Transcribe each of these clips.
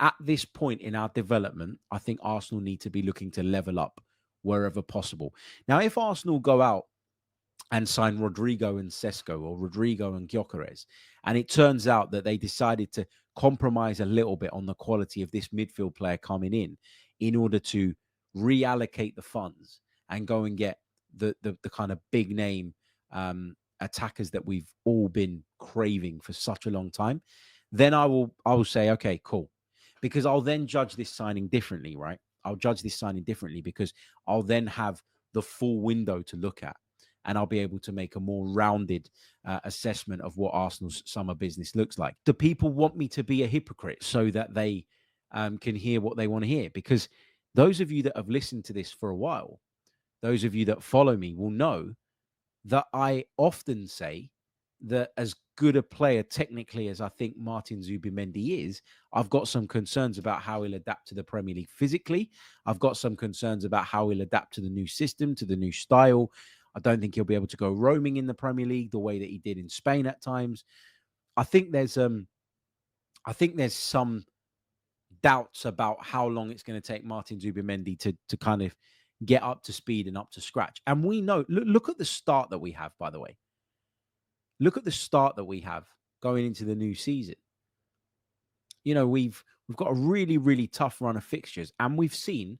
At this point in our development, I think Arsenal need to be looking to level up wherever possible. Now, if Arsenal go out and sign Rodrigo and Sesko or Rodrigo and Gyökeres, and it turns out that they decided to compromise a little bit on the quality of this midfield player coming in order to reallocate the funds and go and get the kind of big name attackers that we've all been craving for such a long time, then I will say, okay, cool. Because I'll then judge this signing differently, right? I'll judge this signing differently because I'll then have the full window to look at, and I'll be able to make a more rounded assessment of what Arsenal's summer business looks like. Do people want me to be a hypocrite so that they can hear what they want to hear? Because those of you that have listened to this for a while, those of you that follow me will know that I often say that as good a player technically as I think Martin Zubimendi is, I've got some concerns about how he'll adapt to the Premier League physically. I've got some concerns about how he'll adapt to the new system, to the new style. I don't think he'll be able to go roaming in the Premier League the way that he did in Spain at times. I think there's some doubts about how long it's going to take Martin Zubimendi to kind of get up to speed and up to scratch. And we know, look at the start that we have, by the way. Look at the start that we have going into the new season. You know, we've got a really, really tough run of fixtures, and we've seen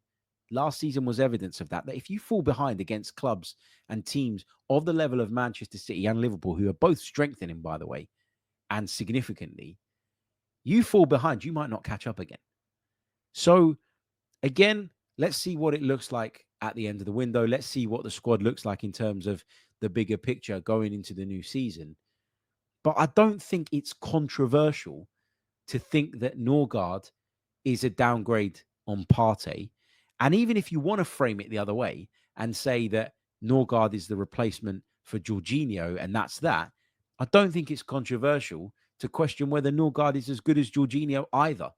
last season was evidence of that if you fall behind against clubs and teams of the level of Manchester City and Liverpool, who are both strengthening, by the way, and significantly, you fall behind, you might not catch up again. So again, let's see what it looks like at the end of the window. Let's see what the squad looks like in terms of the bigger picture going into the new season. But I don't think it's controversial to think that Norgaard is a downgrade on Partey. And even if you want to frame it the other way and say that Norgaard is the replacement for Jorginho and that's that, I don't think it's controversial to question whether Norgaard is as good as Jorginho either.